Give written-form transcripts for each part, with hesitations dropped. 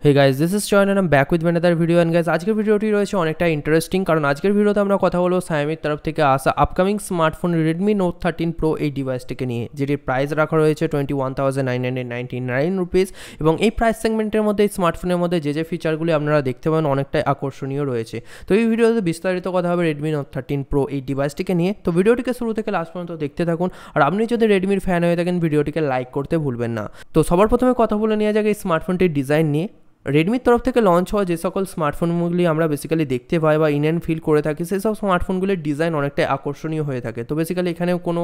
Hey guys, this is Joy and I'm back with another video and guys আজকের ভিডিওটি রয়েছে অনেকটা interesting কারণ আজকের ভিডিওতে আমরা কথা বলবো Xiaomi তরফ থেকে আসা upcoming smartphone Redmi Note 13 Pro এই ডিভাইসটিকে নিয়ে যেটির প্রাইস রাখা রয়েছে 21,999 রুপিস এবং এই প্রাইস সেগমেন্টের মধ্যে এই স্মার্টফোনের মধ্যে যে ফিচারগুলি আপনারা দেখতে পাবেন অনেকটাই আকর্ষণীয় রয়েছে। তো এই ভিডিওতে বিস্তারিত কথা হবে Redmi Note 13 Pro এই ডিভাইসটিকে নিয়ে। তো ভিডিওটিকে শুরু থেকে লাস্ট পর্যন্ত দেখতে থাকুন আর আপনি যদি Redmi-র ফ্যান হয়ে থাকেন ভিডিওটিকে লাইক করতে ভুলবেন না। তো সবার প্রথমে কথা বলে নেওয়া যাক এই স্মার্টফোনটির ডিজাইন নিয়ে। রেডমির তরফ থেকে লঞ্চ হওয়া যে সকল স্মার্টফোনগুলি আমরা বেসিক্যালি দেখতে পাই বা ইন অ্যান্ড ফিল করে থাকি সেই সব স্মার্টফোনগুলির ডিজাইন অনেকটাই আকর্ষণীয় হয়ে থাকে। তো বেসিক্যালি এখানেও কোনো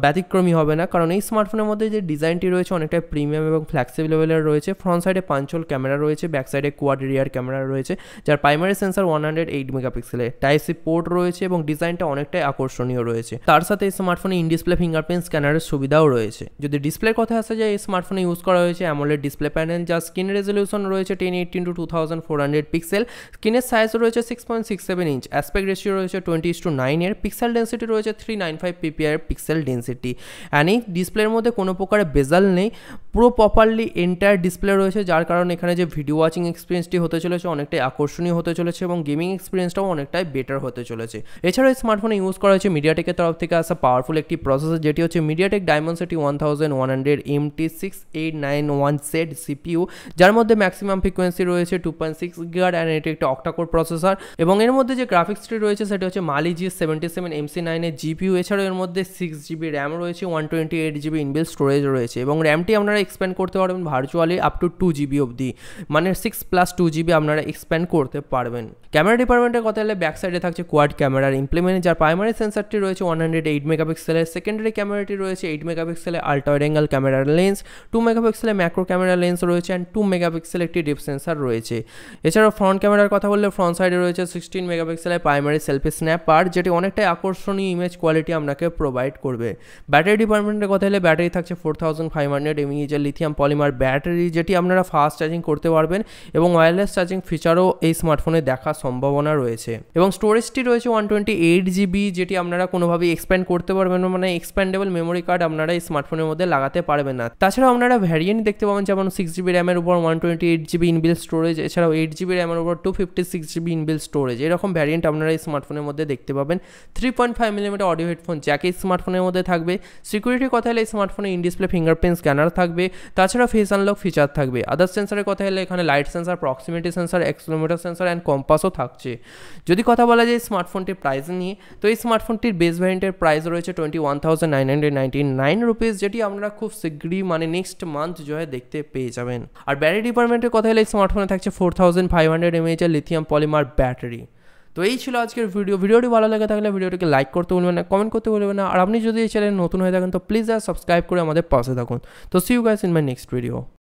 ব্যতিক্রমী হবে না কারণ এই স্মার্টফোনের মধ্যে যে ডিজাইনটি রয়েছে অনেকটাই প্রিমিয়াম এবং ফ্লেক্সিবল লেভেলের রয়েছে। ফ্রন্ট সাইডে পাঞ্চল ক্যামেরা রয়েছে, ব্যাক সাইডে কোয়াড রিয়ার ক্যামেরা রয়েছে যার প্রাইমারি সেন্সার 108 মেগাপিক্সেলের, টাইপ সি পোর্ট রয়েছে এবং ডিজাইনটা অনেকটাই আকর্ষণীয় রয়েছে। তার সাথে এই স্মার্টফোনে ইন ডিসপ্লে ফিঙ্গারপ্রিন্ট স্ক্যানারের সুবিধাও রয়েছে। যদি ডিসপ্লের কথা আসা যায় এই স্মার্টফোনে ইউজ করা হয়েছে অ্যামোলেড ডিসপ্লে প্যানেল যার স্ক্রিন রেজলিউশন রয়েছে 1080x2400 পিক্সেল, স্ক্রিনের সাইজ রয়েছে 6.67 ইঞ্চ, অ্যাসপেক্ট রেশিও রয়েছে 20:9 এর, পিক্সেল ডেন্সিটি রয়েছে 395 ppi এর পিক্সেল ডেন্সিটি। অ্যান্ড এই ডিসপ্লের মধ্যে কোনো প্রকারের বেজাল নেই, পুরো প্রপারলি এন্টায়ার ডিসপ্লে রয়েছে যার কারণে এখানে যে ভিডিও ওয়াচিং এক্সপিরিয়েন্সটি হতে চলেছে অনেকটাই আকর্ষণীয় হতে চলেছে এবং গেমিং এক্সপিরিয়েন্সটাও অনেকটাই বেটার হতে চলেছে। এছাড়াও এই স্মার্টফোনে ইউজ করা হয়েছে মিডিয়াটেকের তরফ থেকে আসা পাওয়ারফুল একটি প্রসেসর যেটি হচ্ছে মিডিয়াটেক ডায়মন্ডসিটি 1100 MT6891Z CPU যার মধ্যে ম্যাক্সিমাম ফ্রিকোয়েন্সি রয়েছে 2.6 GHz অ্যান্ড এটি একটি অক্টাকোর প্রসেসর এবং এর মধ্যে যে গ্রাফিক্সটি রয়েছে সেটি হচ্ছে Mali G77 MC9 এর GPU। এছাড়াও এর মধ্যে 6GB র্যাম রয়েছে, 128GB ইনবিল্ট স্টোরেজ রয়েছে এবং র্যামটি আপনারা এক্সপ্যান্ড করতে পারবেন ভার্চুয়ালি আপ টু 2GB অবধি, মানে 6+2GB আপনারা এক্সপ্যান্ড করতে পারবেন। ক্যামেরা ডিপার্টমেন্টের কথা হলে ব্যাক সাইডে থাকছে কোয়াড ক্যামেরার ইমপ্লিমেন্ট যার প্রাইমারি সেন্সারটি রয়েছে 108 মেগাপিক্সেলের, সেকেন্ডারি ক্যামেরাটি রয়েছে 8 মেগাপিক্সেলের আল্ট্রা ওয়াইড অ্যাঙ্গেল ক্যামেরার লেন্স, 2 মেগাপিক্সেলের ম্যাক্রো ক্যামেরা লেন্স রয়েছে অ্যান্ড 2 মেগাপিক্সেলের একটি ডিপ সেন্সার রয়েছে। এছাড়াও ফ্রন্ট ক্যামেরার কথা বললে ফ্রন্ট সাইডে রয়েছে 16 মেগাপিক্সেলের প্রাইমারি সেলফি স্ন্যাপার যেটি অনেকটাই আকর্ষণীয় ইমেজ কোয়ালিটি আপনাকে প্রোভাইড করবে। ব্যাটারি ডিপার্টমেন্টের কথা হলে ব্যাটারি থাকছে 4500 mAh এর লিথিয়াম পলিমার ব্যাটারি যেটি আপনারা ফাস্ট চার্জিং করতে পারবেন এবং ওয়্যারলেস চার্জিং ফিচারও এই স্মার্টফোনে দেখার সম্ভাবনা রয়েছে এবং স্টোরেজটি রয়েছে 128GB যেটি আপনারা কোনোভাবেই এক্সপ্যান্ড করতে পারবেন না, মানে এক্সপ্যান্ডেবল মেমোরি কার্ড আপনারা এই স্মার্টফোনের মধ্যে লাগাতে পারবেন না। তাছাড়াও আপনারা ভ্যারিয়েন্ট দেখতে পাবেন যেমন 6GB র্যামের উপর 128GB ইনবিল্ট স্টোরেজ, এছাড়াও 8GB র্যামের উপর 256GB ইনবিল্ট স্টোরেজ, এরকম ভ্যারিয়েন্ট আপনারা এই স্মার্টফোনের মধ্যে দেখতে পাবেন। 3.5mm অডিও হেডফোন জ্যাক এই স্মার্টফোনের মধ্যে থাকবে। সিকিউরিটির কথা হলে এই স্মার্টফোনে ইন ডিসপ্লে ফিঙ্গারপ্রিন্ট স্ক্যানার থাকবে, তাছাড়া ফেস আনলক ফিচার থাকবে। আদার সেন্সারের কথা হলে এখানে light sensor, proximity sensor, accelerometer sensor and কম্পাসও থাকছে। যদি কথা বলা যায় স্মার্টফোনটির প্রাইস নিয়ে তো এই স্মার্টফোনটির বেস ভ্যারিয়েন্টের প্রাইস রয়েছে 21,999 রুপিস যেটি আপনারা খুব শীঘ্রই মানে নেক্সট মান্থ দেখতে পেয়ে যাবেন। আর ব্যাটারি ডিপার্টমেন্টের কথা হলে এই স্মার্টফোনে থাকছে 4500 mAh এর লিথিয়াম পলিমার ব্যাটারি। তো এই ছিল আজকের ভিডিওটি ভালো লাগে থাকলে ভিডিওটিকে লাইক করতে ভুলবেন না, কমেন্ট করতে ভুলবেন না আর আপনি যদি এই চ্যানেল নতুন হয়ে থাকেন তো প্লিজ সাবস্ক্রাইব করে আমাদের পাশে থাকুন। তো see you guys in my next video.